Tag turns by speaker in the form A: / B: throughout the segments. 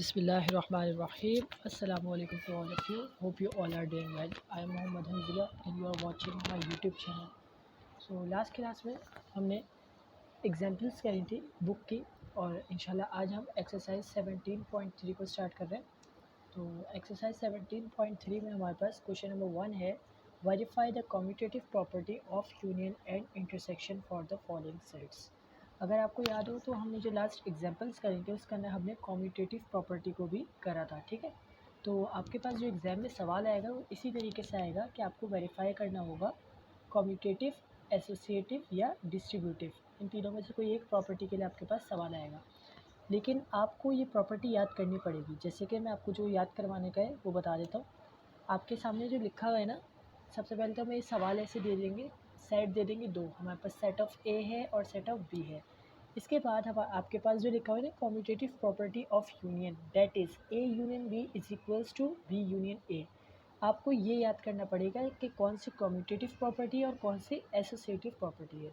A: Bismillahirrahmanirrahim. Assalamu alaikum to all of you. Hope you all are doing well. I am Mohammad Hamzila and you are watching my YouTube channel. So last class में हमने examples करी थी book की और इंशाल्लाह आज हम exercise 17.3 को स्टार्ट कर रहे हैं। तो एक्सरसाइज 17.3 में हमारे पास क्वेश्चन नंबर 1 है, verify the commutative property of union and intersection for the following sets. अगर आपको याद हो तो हमने जो लास्ट एग्जांपल्स करें थे उसके अंदर हमने कम्यूटेटिव प्रॉपर्टी को भी करा था, ठीक है। तो आपके पास जो एग्ज़ाम में सवाल आएगा वो इसी तरीके से आएगा कि आपको वेरीफाई करना होगा कम्यूटेटिव, एसोसिएटिव या डिस्ट्रीब्यूटिव, इन तीनों में से कोई एक प्रॉपर्टी के लिए आपके पास सवाल आएगा। लेकिन आपको ये प्रॉपर्टी याद करनी पड़ेगी। जैसे कि मैं आपको जो याद करवाने का है वो बता देता हूँ। आपके सामने जो लिखा हुआ है ना, सबसे पहले तो हमें ये सवाल ऐसे दे देंगे, सेट दे देंगे दो, हमारे पास सेट ऑफ ए है और सेट ऑफ बी है। इसके बाद हम आपके पास जो लिखा हुआ है ना, commutative property of union, that is A union B is equals to B union A. आपको ये याद करना पड़ेगा कि कौन सी कम्यूटेटिव प्रॉपर्टी है और कौन सी एसोसिएटिव प्रॉपर्टी है।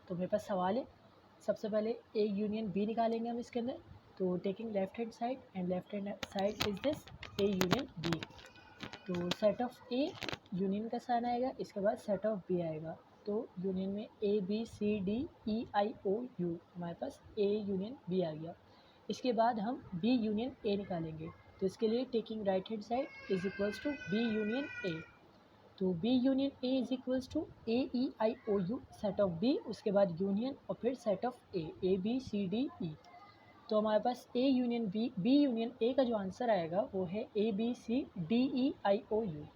A: तो मेरे पास सवाल है, सबसे पहले ए यूनियन बी निकालेंगे हम इसके अंदर। तो taking left hand side and left hand side is this A union B. तो सेट ऑफ ए यूनियन का साइन आएगा, इसके बाद सेट ऑफ बी आएगा। तो यूनियन में A B C D E I O U, हमारे पास ए यूनियन बी आ गया। इसके बाद हम बी यूनियन ए निकालेंगे। तो इसके लिए taking right hand side is equals to B union A. तो B union A is equals to A E I O U, set of B, उसके बाद यूनियन और फिर set of A B C D E. तो हमारे पास A union B union A का जो आंसर आएगा वो है A B C D E I O U.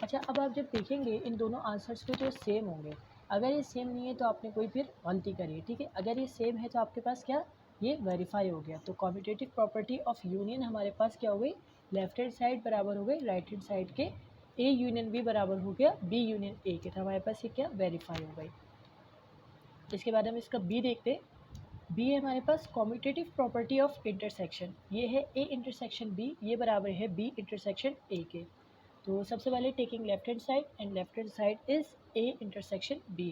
A: अच्छा, अब आप जब देखेंगे इन दोनों आंसर्स को तो सेम होंगे। अगर ये सेम नहीं है तो आपने कोई फिर गलती करी है, ठीक है। अगर ये सेम है तो आपके पास क्या, ये वेरीफाई हो गया। तो कम्यूटेटिव प्रॉपर्टी ऑफ यूनियन हमारे पास क्या हो गई, लेफ्ट हैंड साइड बराबर हो गई राइट हैंड साइड के ए यूनियन बी बराबर हो गया बी यूनियन ए के। तो हमारे पास ये क्या, वेरीफाई हो गई। इसके बाद हम इसका बी देखते हैं। बी है हमारे पास कम्यूटेटिव प्रॉपर्टी ऑफ इंटरसेक्शन। ये है ए इंटरसेक्शन बी, ये बराबर है बी इंटरसेक्शन ए के। तो सबसे पहले taking left hand side and left hand side is A intersection B.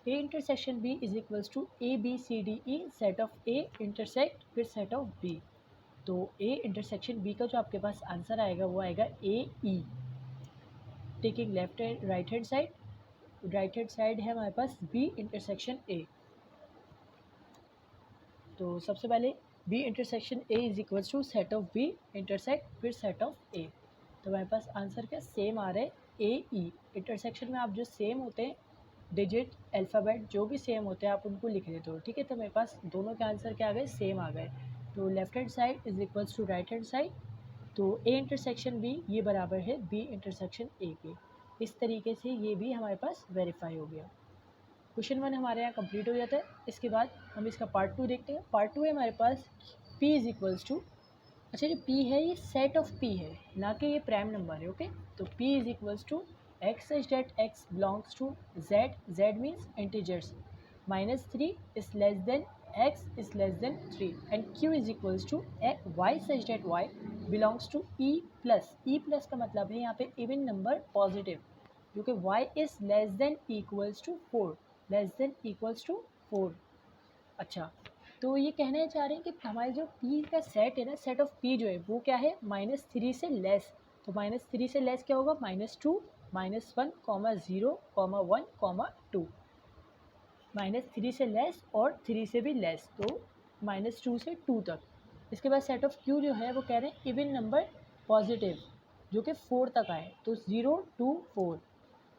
A: A intersection B is equals to A B C D E, set of A intersect फिर set of B. तो A intersection B का जो आपके पास answer आएगा वो आएगा A E. Taking left hand right hand side, right hand side है हमारे पास बी इंटरसेक्शन ए। तो सबसे पहले B intersection A is equals to set of B intersect फिर सेट ऑफ ए। तो हमारे पास आंसर क्या सेम आ रहा है, ए ई। इंटरसेक्शन में आप जो सेम होते हैं डिजिट अल्फ़ाबेट जो भी सेम होते हैं आप उनको लिख लेते हो, ठीक है। तो मेरे पास दोनों के आंसर क्या आ गए, सेम आ गए। तो left hand side is equals to right hand side. तो ए इंटरसेक्शन बी ये बराबर है बी इंटरसेक्शन ए के। इस तरीके से ये भी हमारे पास वेरीफाई हो गया। क्वेश्चन 1 हमारे यहाँ कंप्लीट हो जाता है। इसके बाद हम इसका पार्ट 2 देखते हैं। पार्ट 2 है हमारे पास p इज इक्वल्स टू, अच्छा जो p है ये सेट ऑफ p है, ना कि ये प्राइम नंबर है, ओके। तो p is equals to x such that x belongs to z, z means integers, -3 is less than x is less than 3 and q is equals to y such that y belongs to e plus का मतलब है यहाँ पे even number positive, जो कि y is less than equals to 4, less than equals to 4। अच्छा, तो ये कहना चाह रहे हैं कि हमारे जो p का सेट है ना, सेट ऑफ p जो है वो क्या है, -3 से लेस। तो -3 से लेस क्या होगा, -2, -1, 0, 1, 2। -3 से लेस और 3 से भी लेस, तो -2 से 2 तक। इसके बाद सेट ऑफ q जो है वो कह रहे हैं इवन नंबर पॉजिटिव जो कि 4 तक आए, तो 0, 2, 4।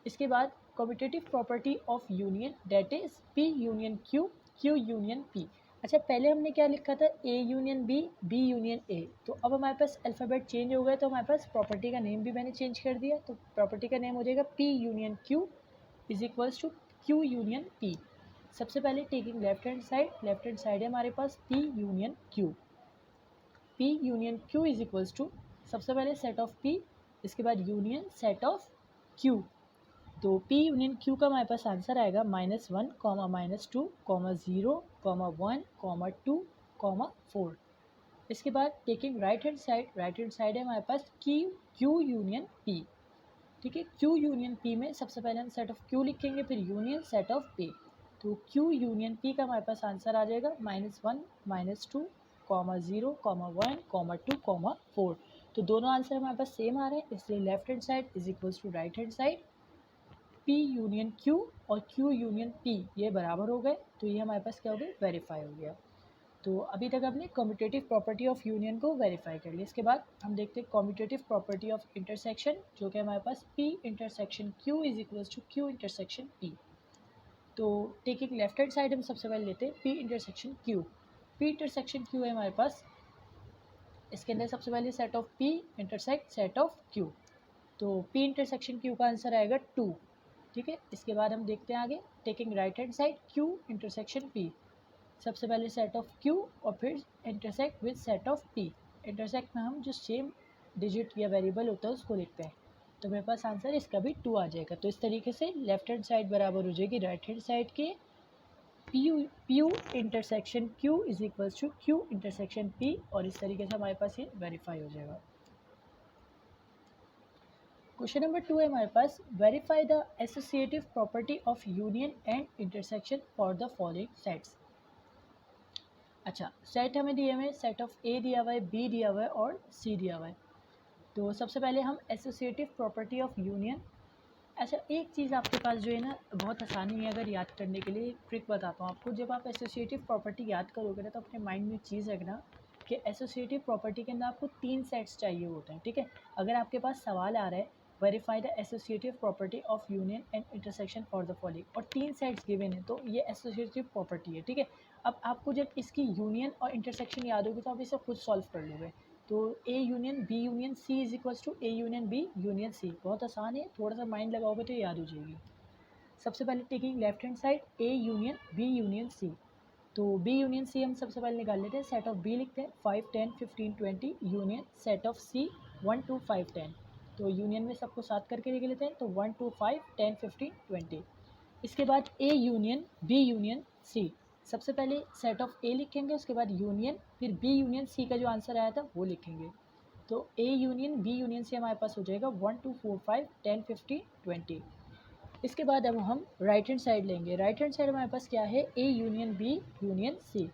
A: इसके बाद commutative property of union that is p union q, q union p। अच्छा, पहले हमने क्या लिखा था, a union b, b union a। तो अब हमारे पास अल्फ़ाबेट चेंज हो गया, तो हमारे पास प्रॉपर्टी का नेम भी मैंने चेंज कर दिया। तो प्रॉपर्टी का नेम हो जाएगा p union q is equals to q union p। सबसे पहले टेकिंग लेफ्ट हैंड साइड है हमारे पास p union q। p union q is equals to, सबसे पहले सेट ऑफ p, इसके बाद यूनियन सेट ऑफ q। तो p यूनियन q का हमारे पास आंसर आएगा -1, -2, 0, 1, 2, 4। इसके बाद टेकिंग राइट हैंड साइड है हमारे पास q यूनियन p, ठीक है। q यूनियन p में सबसे पहले हम सेट ऑफ q लिखेंगे, फिर यूनियन सेट ऑफ p। तो q यूनियन p का हमारे पास आंसर आ जाएगा -1, -2, 0, 1, 2, 4। तो दोनों आंसर हमारे पास सेम आ रहे हैं, इसलिए left hand side is equals to right hand side. P union Q और Q यूनियन P ये बराबर हो गए, तो ये हमारे पास क्या हो गया, वेरीफाई हो गया। तो अभी तक हमने कम्यूटेटिव प्रॉपर्टी ऑफ यूनियन को वेरीफाई कर लिया। इसके बाद हम देखते हैं कम्यूटेटिव प्रॉपर्टी ऑफ इंटरसेक्शन, जो कि हमारे पास P intersection Q is equals to Q intersection P। तो टेकिंग लेफ्ट हैंड साइड हम सबसे पहले लेते हैं P intersection Q। P intersection Q है हमारे पास, इसके अंदर सबसे पहले set of P intersect set of Q। तो P इंटरसेक्शन Q का आंसर आएगा 2, ठीक है। इसके बाद हम देखते हैं आगे, taking right hand side Q intersection P। सबसे पहले सेट ऑफ Q और फिर intersect with set of P। Intersect में हम जो सेम डिजिट या वेरिएबल होता है उसको लिखते हैं, तो मेरे पास आंसर इसका भी 2 आ जाएगा। तो इस तरीके से लेफ्ट हैंड साइड बराबर हो जाएगी राइट हैंड साइड के P intersection Q is equals to Q intersection P, और इस तरीके से हमारे पास ये वेरीफाई हो जाएगा। क्वेश्चन नंबर 2 है हमारे पास, verify the associative property of union and intersection for the following sets. अच्छा, सेट हमें दिए हुए, सेट ऑफ ए दिया हुआ है, बी दिया हुआ है और सी दिया हुआ है। तो सबसे पहले हम एसोसिएटिव प्रॉपर्टी ऑफ यूनियन। अच्छा, एक चीज़ आपके पास जो है ना बहुत आसानी है अगर याद करने के लिए, ट्रिक बताता हूँ आपको। जब आप एसोसिएटिव प्रॉपर्टी याद करोगे ना तो अपने माइंड में एक चीज़ रखना कि एसोसिएटिव प्रॉपर्टी के अंदर आपको 3 सेट्स चाहिए होते हैं, ठीक है। अगर आपके पास सवाल आ रहा है verify the associative property of union and intersection for the following और 3 सेट्स गिवन है, तो ये एसोसिएटिव प्रॉपर्टी है, ठीक है। अब आपको जब इसकी यूनियन और इंटरसेक्शन याद होगी तो आप इसे खुद सॉल्व कर लोगे। तो A union B union C is equals to A union B union C, बहुत आसान है, थोड़ा सा माइंड लगाओगे तो याद हो जाएगी। सबसे पहले taking left hand side A union B union C. तो बी यूनियन सी हम सबसे पहले निकाल लेते हैं, सेट ऑफ बी लिखते हैं 5, 10, 15, 20 यूनियन सेट ऑफ सी 1, 2, 5, 10। तो यूनियन में सबको साथ करके लिख लेते हैं, तो 1, 2, 5, 10, 15, 20। इसके बाद A union B union C, सबसे पहले सेट ऑफ ए लिखेंगे, उसके बाद यूनियन, फिर बी यूनियन सी का जो आंसर आया था वो लिखेंगे। तो A union B union C हमारे पास हो जाएगा 1, 2, 4, 5, 10, 15, 20। इसके बाद अब हम राइट हैंड साइड लेंगे। राइट हैंड साइड हमारे पास क्या है, A union B union C.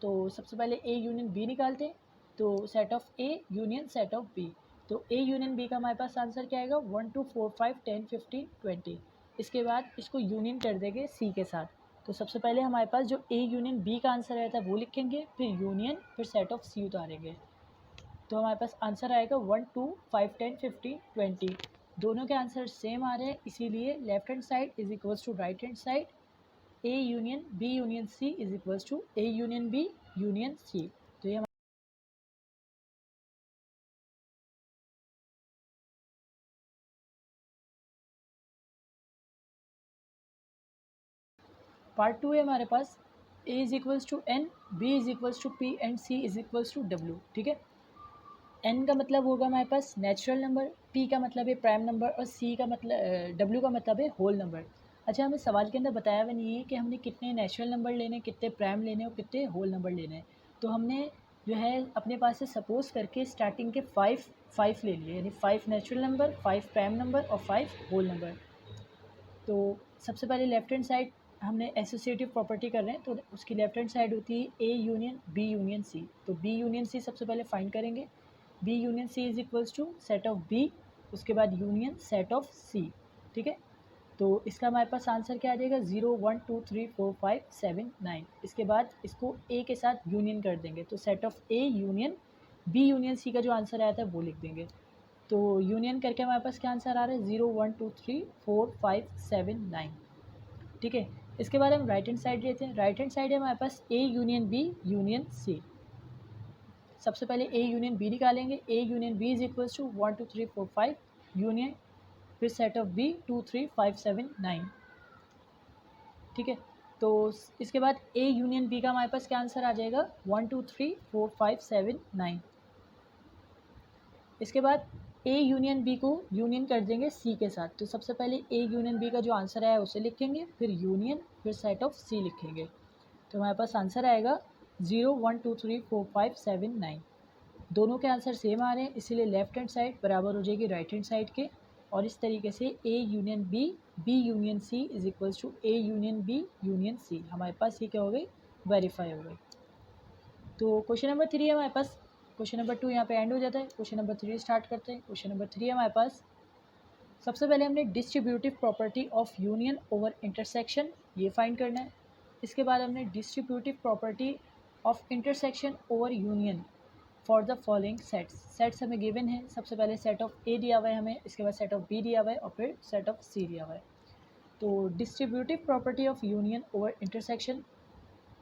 A: तो सबसे पहले ए यूनियन बी निकालते हैं, तो set of A union set of B. तो ए यूनियन बी का हमारे पास आंसर क्या आएगा, 1, 2, 4, 5, 10, 15, 20। इसके बाद इसको यूनियन कर देंगे सी के साथ। तो सबसे पहले हमारे पास जो ए यूनियन बी का आंसर आया था वो लिखेंगे, फिर यूनियन, फिर सेट ऑफ सी उतारेंगे। तो हमारे पास आंसर आएगा 1, 2, 5, 10, 15, 20। दोनों के आंसर सेम आ रहे हैं, इसीलिए left hand side is equals to right hand side. A union B union C is equals to A union B union C. तो ये पार्ट 2 है हमारे पास, A is equals to N, B is equals to P and C is equals to W, ठीक है। N का मतलब होगा हमारे पास नेचुरल नंबर, पी का मतलब है प्राइम नंबर और सी का मतलब डब्ल्यू का मतलब है होल नंबर। अच्छा, हमें सवाल के अंदर बताया हुआ नहीं है कि हमने कितने नेचुरल नंबर लेने, कितने प्राइम लेने और कितने होल नंबर लेने हैं। तो हमने जो है अपने पास से सपोज करके स्टार्टिंग के 5 ले लिए, यानी 5 नेचुरल नंबर, 5 प्राइम नंबर और 5 होल नंबर। तो सबसे पहले लेफ्ट हैंड साइड हमने एसोसिएटिव प्रॉपर्टी कर रहे हैं, तो उसकी लेफ्ट हैंड साइड होती है A union B union C. तो बी यूनियन सी सबसे पहले फाइंड करेंगे, B union C is equals to set of B, उसके बाद यूनियन सेट ऑफ सी, ठीक है। तो इसका हमारे पास आंसर क्या आ जाएगा, 0, 1, 2, 3, 4, 5, 7, 9। इसके बाद इसको ए के साथ यूनियन कर देंगे, तो set of A union B union C का जो आंसर आया था वो लिख देंगे। तो यूनियन करके हमारे पास क्या आंसर आ रहा है, 0, 1, 2, 3, 4, 5, 7, 9, ठीक है। इसके बाद हम राइट हैंड साइड लेते हैं। राइट हैंड साइड है हमारे पास A union B union C. सबसे पहले ए यूनियन बी निकालेंगे, A union B is equals to 1, 2, 3, 4, 5 union, फिर सेट ऑफ बी 2, 3, 5, 7, 9, ठीक है। तो इसके बाद ए यूनियन बी का हमारे पास क्या आंसर आ जाएगा, 1, 2, 3, 4, 5, 7, 9। इसके बाद ए यूनियन बी को यूनियन कर देंगे सी के साथ। तो सबसे पहले ए यूनियन बी का जो आंसर आया उसे लिखेंगे, फिर यूनियन, फिर सेट ऑफ सी लिखेंगे। तो हमारे पास आंसर आएगा 0, 1, 2, 3, 4, 5, 7, 9। दोनों के आंसर सेम आ रहे हैं, इसीलिए लेफ्ट हैंड साइड बराबर हो जाएगी राइट हैंड साइड के। और इस तरीके से A union B B union C is equals to A union B union C, हमारे पास ये क्या हो गई, वेरीफाई हो गई। तो क्वेश्चन नंबर 3 है हमारे पास, क्वेश्चन नंबर 2 यहाँ पे एंड हो जाता है, क्वेश्चन नंबर 3 स्टार्ट करते हैं। क्वेश्चन नंबर 3 है हमारे पास, सबसे पहले हमने distributive property of union over intersection ये फाइंड करना है। इसके बाद हमने distributive property of intersection over union for the following sets. Sets हमें गिवन है, सबसे पहले सेट ऑफ ए दिया हुआ है हमें, इसके बाद सेट ऑफ बी दिया हुआ है और फिर सेट ऑफ सी दिया हुआ है। तो distributive property of union over intersection,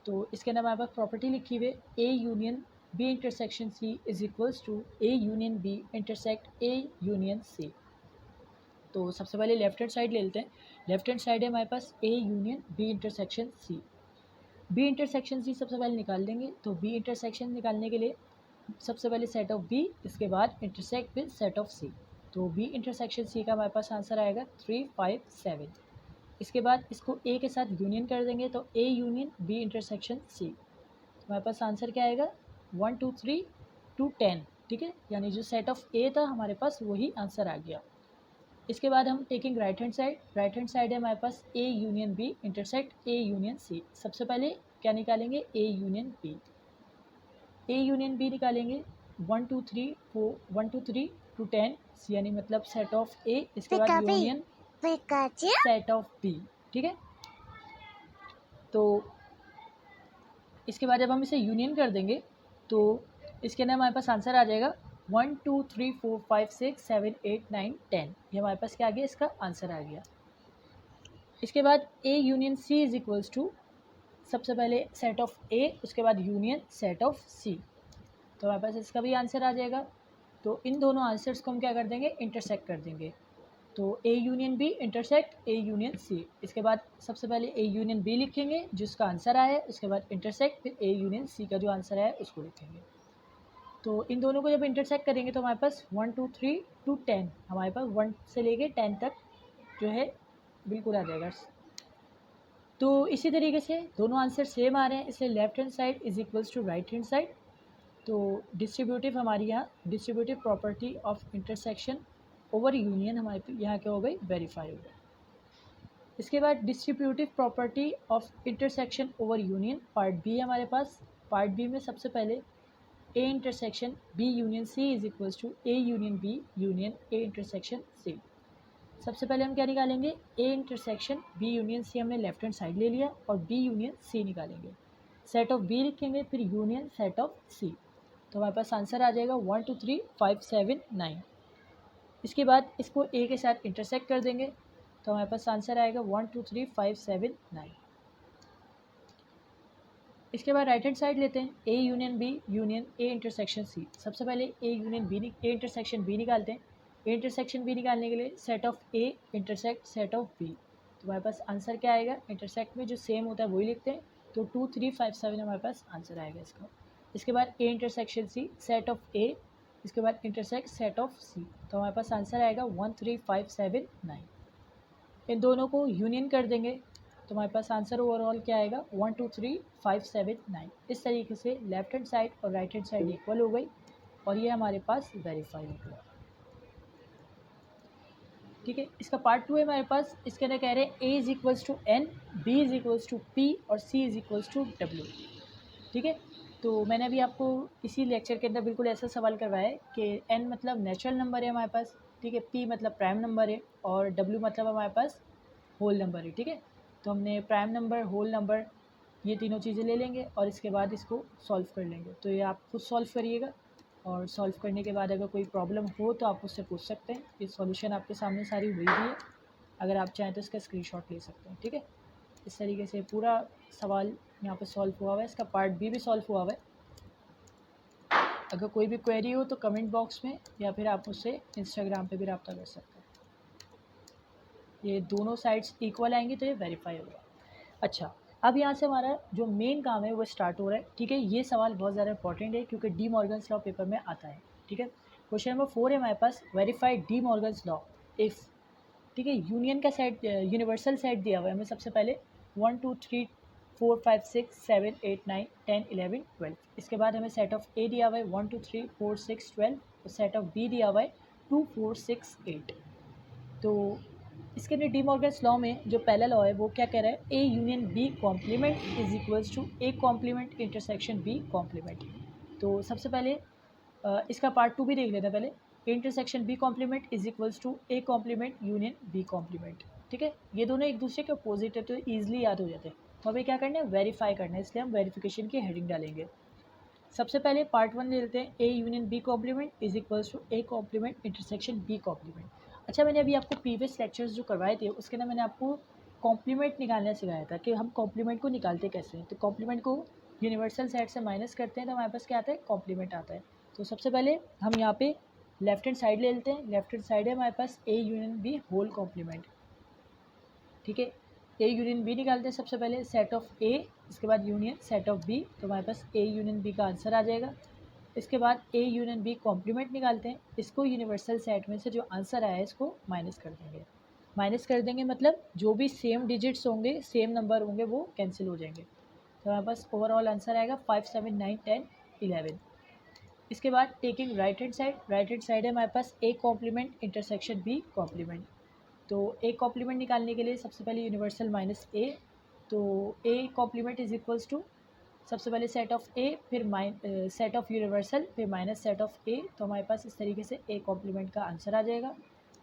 A: तो इसके अंदर हमारे पास प्रॉपर्टी लिखी हुई है A union B intersection C is equals to A union B intersect A union C. तो सबसे पहले लेफ्ट हैंड साइड ले लेते हैं। लेफ्ट हैंड साइड है हमारे पास A union B intersection C. B intersection C सबसे पहले निकाल देंगे। तो बी इंटरसेक्शन निकालने के लिए सबसे पहले सेट ऑफ बी, इसके बाद इंटरसेक्ट विद सेट ऑफ सी। तो बी इंटरसेक्शन सी का हमारे पास आंसर आएगा 3, 5, 7। इसके बाद इसको ए के साथ यूनियन कर देंगे, तो A union B intersection C. हमारे पास आंसर क्या आएगा 1, 2, 3 to 10, ठीक है, यानी जो सेट ऑफ ए था हमारे पास वही आंसर आ गया। इसके बाद हम taking right hand side, right hand side है हमारे पास A union B intersect A union C. सबसे पहले क्या निकालेंगे A union B. A union B निकालेंगे 1, 2, 3, 4, 1, 2, 3 to 10 यानी मतलब सेट ऑफ ए, इसके बाद यूनियन सेट ऑफ बी, ठीक है। तो इसके बाद जब हम इसे यूनियन कर देंगे तो इसके अंदर हमारे पास आंसर आ जाएगा 1, 2, 3, 4, 5, 6, 7, 8, 9, 10। ये हमारे पास क्या आ गया, इसका आंसर आ गया। इसके बाद A union C is equals to, सबसे पहले सेट ऑफ ए, उसके बाद यूनियन सेट ऑफ सी। तो हमारे पास इसका भी आंसर आ जाएगा। तो इन दोनों आंसर्स को हम क्या कर देंगे, इंटरसेक्ट कर देंगे। तो A union B intersect A union C. इसके बाद सबसे पहले ए यूनियन बी लिखेंगे जिसका आंसर आया है, उसके बाद इंटरसेक्ट फिर ए यूनियन सी का जो आंसर है उसको लिखेंगे। तो इन दोनों को जब इंटरसेक्ट करेंगे तो हमारे पास 1, 2, 3 to 10, हमारे पास 1 से लेके 10 तक जो है बिल्कुल आ जाएगा। तो इसी तरीके से दोनों आंसर सेम आ रहे हैं, इसलिए left hand side is equals to right hand side. तो डिस्ट्रीब्यूटिव हमारी यहाँ distributive property of intersection over union हमारे यहाँ क्या हो गई, वेरीफाई हो गई। इसके बाद distributive property of intersection over union part B है हमारे पास। पार्ट बी में सबसे पहले A intersection B union C is equals to A union B union A intersection C. सबसे पहले हम क्या निकालेंगे, A intersection B union C हमने लेफ्ट हैंड साइड ले लिया और बी यूनियन सी निकालेंगे। सेट ऑफ बी लिखेंगे फिर यूनियन सेट ऑफ सी। तो हमारे पास आंसर आ जाएगा 1, 2, 3, 5, 7, 9। इसके बाद इसको ए के साथ इंटरसेक्ट कर देंगे तो हमारे पास आंसर आएगा 1, 2, 3, 5, 7, 9। इसके बाद राइट हैंड साइड लेते हैं, A union B union A intersection C. सबसे पहले A union B A intersection B निकालते हैं। ए इंटरसेक्शन बी निकालने के लिए set of A intersect set of B. तो हमारे पास आंसर क्या आएगा, इंटरसेक्ट में जो सेम होता है वही लिखते हैं। तो 2, 3, 5, 7 हमारे पास आंसर आएगा इसका। इसके बाद A intersection C set of A, इसके बाद इंटरसेक्ट सेट ऑफ सी। तो हमारे पास आंसर आएगा 1, 3, 5, 7, 9। इन दोनों को यूनियन कर देंगे तो हमारे पास आंसर ओवरऑल क्या आएगा 1, 2, 3, 5, 7, 9। इस तरीके से लेफ्ट हैंड साइड और राइट हैंड साइड इक्वल हो गई और ये हमारे पास वेरीफाई हो गया, ठीक है। इसका पार्ट 2 है हमारे पास। इसके अंदर कह रहे हैं A is equals to N, B is equals to P और C is equals to W, ठीक है। तो मैंने अभी आपको इसी लेक्चर के अंदर बिल्कुल ऐसा सवाल करवाया है कि एन मतलब नेचुरल नंबर है हमारे पास, ठीक है, पी मतलब प्राइम नंबर है और डब्ल्यू मतलब हमारे पास होल नंबर है, ठीक है। तो हमने प्राइम नंबर, होल नंबर, ये तीनों चीज़ें ले लेंगे और इसके बाद इसको सॉल्व कर लेंगे। तो ये आप खुद सॉल्व करिएगा और सॉल्व करने के बाद अगर कोई प्रॉब्लम हो तो आप मुझसे पूछ सकते हैं। ये सॉल्यूशन आपके सामने सारी हुई भी है, अगर आप चाहें तो इसका स्क्रीनशॉट ले सकते हैं, ठीक है। इस तरीके से पूरा सवाल यहाँ पे सॉल्व हुआ हुआ है। इसका पार्ट बी भी सॉल्व हुआ हुआ है। अगर कोई भी क्वेरी हो तो कमेंट बॉक्स में या फिर आप मुझसे इंस्टाग्राम पे भी रब्ता कर सकते हैं। ये दोनों साइड्स इक्वल आएंगी तो ये वेरीफाई होगा। अच्छा, अब यहाँ से हमारा जो मेन काम है वो स्टार्ट हो रहा है, ठीक है। ये सवाल बहुत ज़्यादा इंपॉर्टेंट है क्योंकि डी मॉर्गन्स लॉ पेपर में आता है, ठीक है। क्वेश्चन नंबर 4 है हमारे पास, verify De Morgan's law if, ठीक है। यूनियन का सेट, यूनिवर्सल सेट दिया हुआ है हमें। सबसे पहले 1, 2, 3, 4, 5, 6, 7, 8, 9, 10, 11, 12। इसके बाद हमें सेट ऑफ ए दिया हुआ है 1, 2, 3, 4, 6, 12 और सेट ऑफ बी दिया हुआ है 2, 4, 6, 8। तो इसके लिए डी मॉर्गन्स लॉ में जो पहला लॉ है वो क्या कह रहा है, A union B complement is equals to A complement intersection B complement. तो सबसे पहले इसका पार्ट 2 भी देख लेते हैं पहले। Intersection B complement is equals to A complement union B complement. ठीक है, ये दोनों एक दूसरे के अपोजिट है तो ईजिली याद हो जाते हैं। तो हमें क्या करना है, वेरीफाई करना है, इसलिए हम वेरिफिकेशन की हेडिंग डालेंगे। सबसे पहले पार्ट 1 ले लेते हैं, A union B complement is equals to A complement intersection B complement. अच्छा, मैंने अभी आपको प्रीवियस लेक्चर्स जो करवाए थे उसके ना मैंने आपको कॉम्प्लीमेंट निकालना सिखाया था कि हम कॉम्प्लीमेंट को निकालते कैसे हैं। तो कॉम्प्लीमेंट को यूनिवर्सल सेट से माइनस करते हैं तो हमारे पास क्या आता है, कॉम्प्लीमेंट आता है। तो सबसे पहले हम यहाँ पे लेफ्ट हैंड साइड ले लेते हैं। लेफ्ट हैंड साइड है हमारे पास A union B whole complement. ठीक है, ए यूनियन बी निकालते हैं सबसे पहले, सेट ऑफ ए, इसके बाद यूनियन सेट ऑफ बी, तो हमारे पास ए यूनियन बी का आंसर आ जाएगा। इसके बाद ए यूनियन बी कॉम्प्लीमेंट निकालते हैं, इसको यूनिवर्सल सेट में से जो आंसर आया है इसको माइनस कर देंगे। माइनस कर देंगे मतलब जो भी सेम डिजिट्स होंगे, सेम नंबर होंगे, वो कैंसिल हो जाएंगे। तो हमारे पास ओवरऑल आंसर आएगा 5, 7, 9, 10, 11। इसके बाद टेकिंग राइट हैंड साइड है हमारे पास A complement intersection B complement. तो ए कॉम्प्लीमेंट निकालने के लिए सबसे पहले यूनिवर्सल माइनस ए, तो A complement is equals to सबसे पहले सेट ऑफ ए, फिर सेट ऑफ यूनिवर्सल, फिर माइनस सेट ऑफ ए। तो हमारे पास इस तरीके से ए कॉम्प्लीमेंट का आंसर आ जाएगा।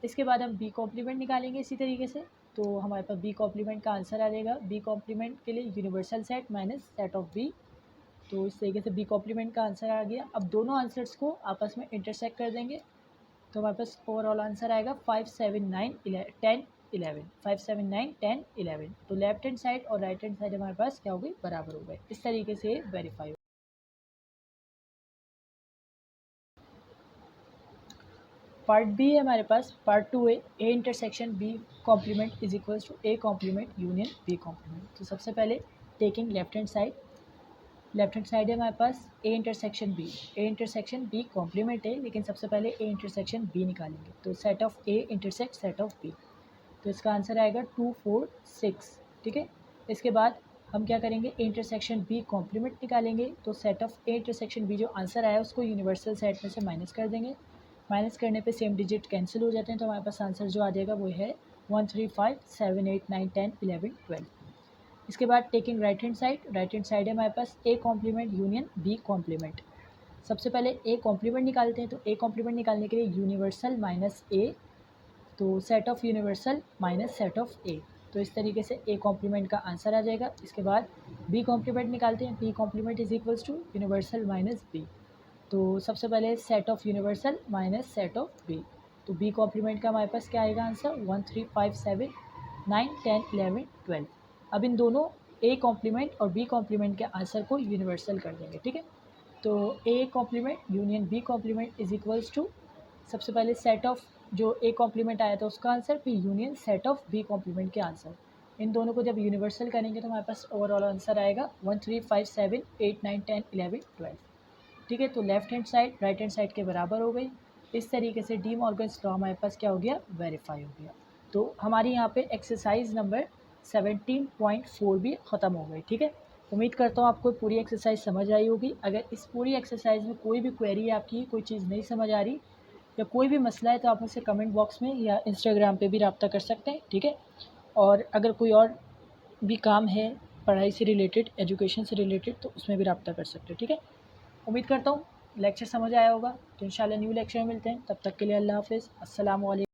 A: इसके बाद हम बी कॉम्प्लीमेंट निकालेंगे इसी तरीके से, तो हमारे पास बी कॉम्प्लीमेंट का आंसर आ जाएगा। बी कॉम्प्लीमेंट के लिए universal set minus set of B, तो इस तरीके से बी कॉम्प्लीमेंट का आंसर आ गया। अब दोनों आंसर्स को आपस में इंटरसेक्ट कर देंगे तो हमारे पास ओवरऑल आंसर आएगा 5, 7, 9, 10, 11। 5, 7, 9, 10, 11। तो लेफ्ट हैंड साइड और राइट हैंड साइड हमारे पास क्या हो गई, बराबर हो गए। इस तरीके से वेरीफाई हो। पार्ट बी है हमारे पास, पार्ट 2 है A intersection B complement is equals to A complement union B complement. तो सबसे पहले टेकिंग लेफ्ट हैंड साइड है हमारे पास ए इंटरसेक्शन बी कॉम्प्लीमेंट है, लेकिन सबसे पहले ए इंटरसेक्शन बी निकालेंगे। तो set of A intersect set of B, तो इसका आंसर आएगा 2, 4, 6। ठीक है, इसके बाद हम क्या करेंगे, ए इंटरसेक्शन बी कॉम्प्लीमेंट निकालेंगे। तो set of A intersection B जो आंसर आया उसको यूनिवर्सल सेट में से माइनस कर देंगे। माइनस करने पे सेम डिजिट कैंसिल हो जाते हैं, तो हमारे पास आंसर जो आ जाएगा वो है 1, 3, 5, 7, 8, 9, 10, 11, 12। इसके बाद टेकिंग राइट हैंड साइड है हमारे पास A complement union B complement. सबसे पहले ए कॉम्प्लीमेंट निकालते हैं, तो ए कॉम्प्लीमेंट निकालने के लिए यूनिवर्सल माइनस ए, तो set of universal minus set of A, तो इस तरीके से ए कॉम्प्लीमेंट का आंसर आ जाएगा। इसके बाद बी कॉम्प्लीमेंट निकालते हैं, B complement is equals to universal minus B, तो सबसे पहले set of universal minus set of B, तो बी कॉम्प्लीमेंट का हमारे पास क्या आएगा आंसर 1, 3, 5, 7, 9, 10, 11, 12। अब इन दोनों ए कॉम्प्लीमेंट और बी कॉम्प्लीमेंट के आंसर को यूनिवर्सल कर देंगे। ठीक है, तो A complement union B complement is equals to सबसे पहले सेट ऑफ जो ए कॉम्प्लीमेंट आया था उसका आंसर, फिर union set of B complement के आंसर। इन दोनों को जब यूनिवर्सल करेंगे तो हमारे पास ओवरऑल आंसर आएगा 1, 3, 5, 7, 8, 9, 10, 11, 12। ठीक है, तो left hand side right hand side के बराबर हो गई। इस तरीके से डी मॉर्गन्स लॉ हमारे पास क्या हो गया, वेरीफाई हो गया। तो हमारी यहाँ पे एक्सरसाइज नंबर 17.4 भी ख़त्म हो गई। ठीक है, उम्मीद करता हूँ आपको पूरी एक्सरसाइज समझ आई होगी। अगर इस पूरी एक्सरसाइज में कोई भी क्वेरी है आपकी, कोई चीज़ नहीं समझ आ रही या कोई भी मसला है तो आप मुझसे कमेंट बॉक्स में या इंस्टाग्राम पे भी रब्ता कर सकते हैं। ठीक है, और अगर कोई और भी काम है पढ़ाई से रिलेटेड, एजुकेशन से रिलेटेड, तो उसमें भी रब्ता कर सकते हैं। ठीक है, उम्मीद करता हूँ लेक्चर समझ आया होगा। तो इंशाल्लाह न्यू लेक्चर में मिलते हैं, तब तक के लिए अल्लाह हाफ़िज़, अस्सलाम वालेकुम।